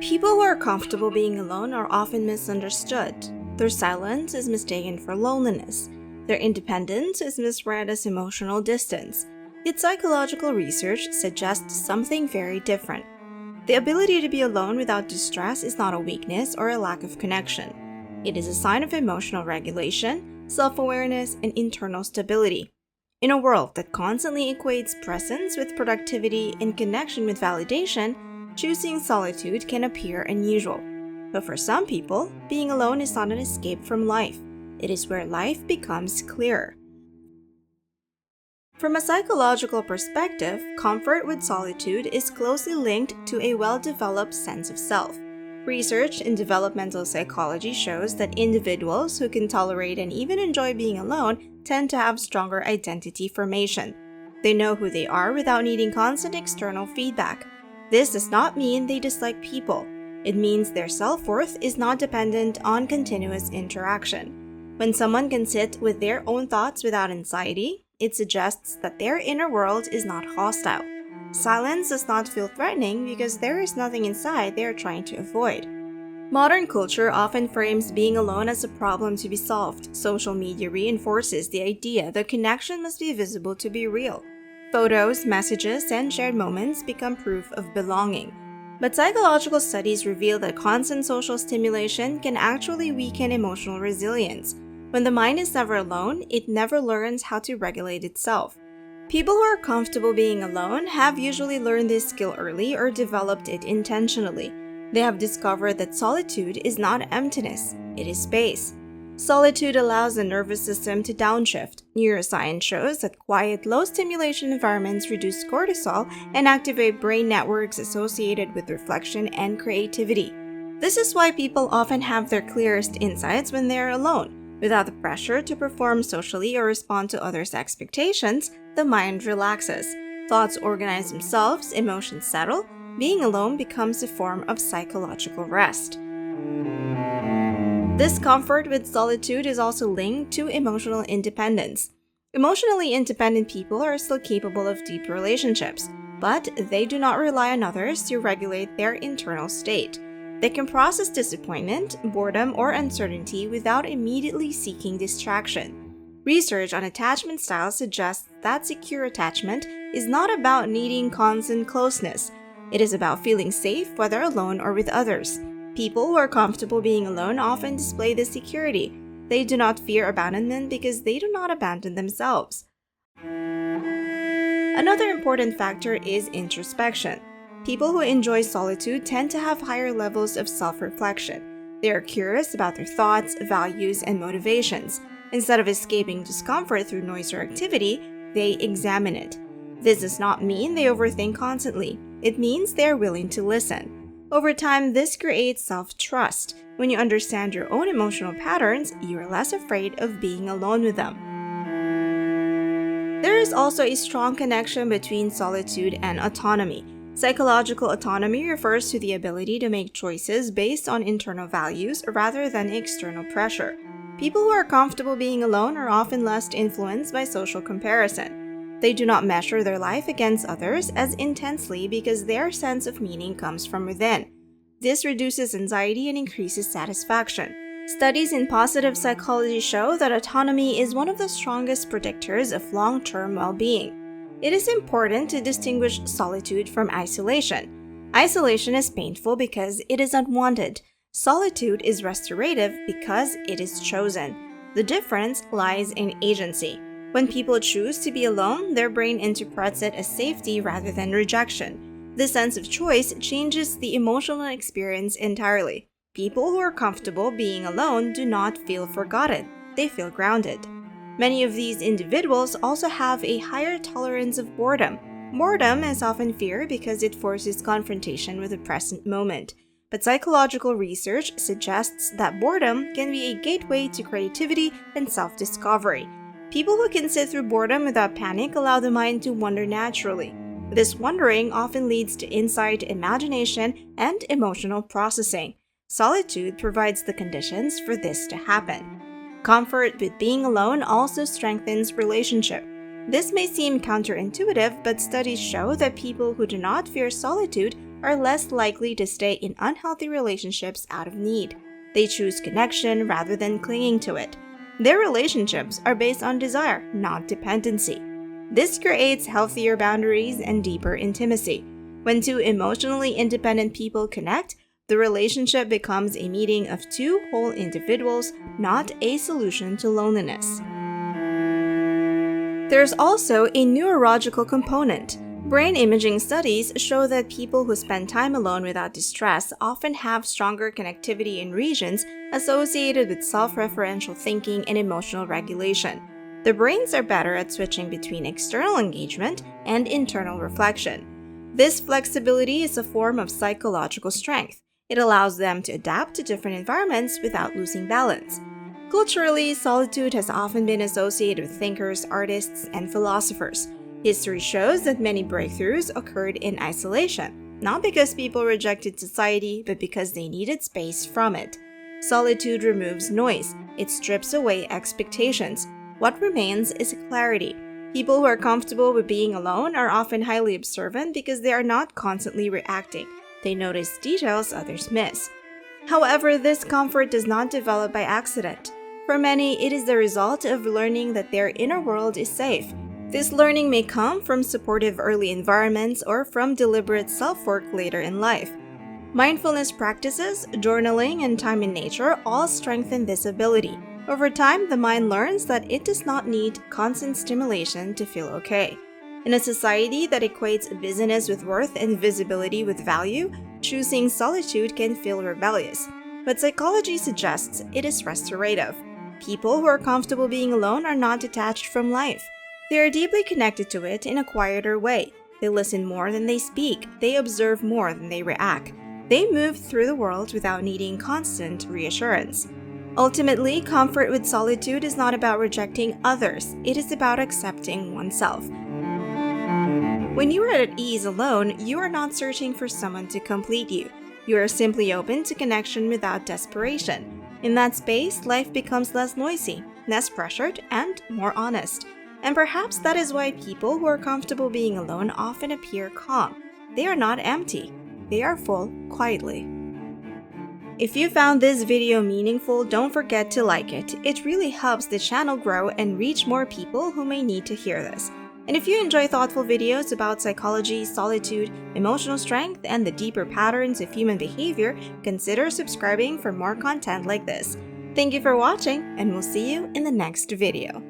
People who are comfortable being alone are often misunderstood. Their silence is mistaken for loneliness. Their independence is misread as emotional distance. Yet psychological research suggests something very different. The ability to be alone without distress is not a weakness or a lack of connection. It is a sign of emotional regulation, self-awareness, and internal stability. In a world that constantly equates presence with productivity and connection with validation, choosing solitude can appear unusual. But for some people, being alone is not an escape from life. It is where life becomes clearer. From a psychological perspective, comfort with solitude is closely linked to a well-developed sense of self. Research in developmental psychology shows that individuals who can tolerate and even enjoy being alone tend to have stronger identity formation. They know who they are without needing constant external feedback. This does not mean they dislike people. It means their self-worth is not dependent on continuous interaction. When someone can sit with their own thoughts without anxiety, it suggests that their inner world is not hostile. Silence does not feel threatening because there is nothing inside they are trying to avoid. Modern culture often frames being alone as a problem to be solved. Social media reinforces the idea that connection must be visible to be real. Photos, messages, and shared moments become proof of belonging. But psychological studies reveal that constant social stimulation can actually weaken emotional resilience. When the mind is never alone, it never learns how to regulate itself. People who are comfortable being alone have usually learned this skill early or developed it intentionally. They have discovered that solitude is not emptiness, it is space. Solitude allows the nervous system to downshift. Neuroscience shows that quiet, low-stimulation environments reduce cortisol and activate brain networks associated with reflection and creativity. This is why people often have their clearest insights when they are alone. Without the pressure to perform socially or respond to others' expectations, the mind relaxes. Thoughts organize themselves, emotions settle. Being alone becomes a form of psychological rest. This comfort with solitude is also linked to emotional independence. Emotionally independent people are still capable of deep relationships, but they do not rely on others to regulate their internal state. They can process disappointment, boredom, or uncertainty without immediately seeking distraction. Research on attachment styles suggests that secure attachment is not about needing constant closeness. It is about feeling safe whether alone or with others. People who are comfortable being alone often display this security. They do not fear abandonment because they do not abandon themselves. Another important factor is introspection. People who enjoy solitude tend to have higher levels of self-reflection. They are curious about their thoughts, values, and motivations. Instead of escaping discomfort through noise or activity, they examine it. This does not mean they overthink constantly. It means they are willing to listen. Over time, this creates self-trust. When you understand your own emotional patterns, you are less afraid of being alone with them. There is also a strong connection between solitude and autonomy. Psychological autonomy refers to the ability to make choices based on internal values rather than external pressure. People who are comfortable being alone are often less influenced by social comparison. They do not measure their life against others as intensely because their sense of meaning comes from within. This reduces anxiety and increases satisfaction. Studies in positive psychology show that autonomy is one of the strongest predictors of long-term well-being. It is important to distinguish solitude from isolation. Isolation is painful because it is unwanted. Solitude is restorative because it is chosen. The difference lies in agency. When people choose to be alone, their brain interprets it as safety rather than rejection. This sense of choice changes the emotional experience entirely. People who are comfortable being alone do not feel forgotten. They feel grounded. Many of these individuals also have a higher tolerance of boredom. Boredom is often feared because it forces confrontation with the present moment. But psychological research suggests that boredom can be a gateway to creativity and self-discovery. People who can sit through boredom without panic allow the mind to wander naturally. This wandering often leads to insight, imagination, and emotional processing. Solitude provides the conditions for this to happen. Comfort with being alone also strengthens relationship. This may seem counterintuitive, but studies show that people who do not fear solitude are less likely to stay in unhealthy relationships out of need. They choose connection rather than clinging to it. Their relationships are based on desire, not dependency. This creates healthier boundaries and deeper intimacy. When two emotionally independent people connect, the relationship becomes a meeting of two whole individuals, not a solution to loneliness. There's also a neurological component. Brain imaging studies show that people who spend time alone without distress often have stronger connectivity in regions associated with self-referential thinking and emotional regulation. The brains are better at switching between external engagement and internal reflection. This flexibility is a form of psychological strength. It allows them to adapt to different environments without losing balance. Culturally, solitude has often been associated with thinkers, artists, and philosophers. History shows that many breakthroughs occurred in isolation, not because people rejected society, but because they needed space from it. Solitude removes noise. It strips away expectations. What remains is clarity. People who are comfortable with being alone are often highly observant because they are not constantly reacting. They notice details others miss. However, this comfort does not develop by accident. For many, it is the result of learning that their inner world is safe. This learning may come from supportive early environments or from deliberate self-work later in life. Mindfulness practices, journaling, and time in nature all strengthen this ability. Over time, the mind learns that it does not need constant stimulation to feel okay. In a society that equates busyness with worth and visibility with value, choosing solitude can feel rebellious. But psychology suggests it is restorative. People who are comfortable being alone are not detached from life. They are deeply connected to it in a quieter way. They listen more than they speak. They observe more than they react. They move through the world without needing constant reassurance. Ultimately, comfort with solitude is not about rejecting others. It is about accepting oneself. When you are at ease alone, you are not searching for someone to complete you. You are simply open to connection without desperation. In that space, life becomes less noisy, less pressured, and more honest. And perhaps that is why people who are comfortable being alone often appear calm. They are not empty. They are full quietly. If you found this video meaningful, don't forget to like it. It really helps the channel grow and reach more people who may need to hear this. And if you enjoy thoughtful videos about psychology, solitude, emotional strength, and the deeper patterns of human behavior, consider subscribing for more content like this. Thank you for watching, and we'll see you in the next video.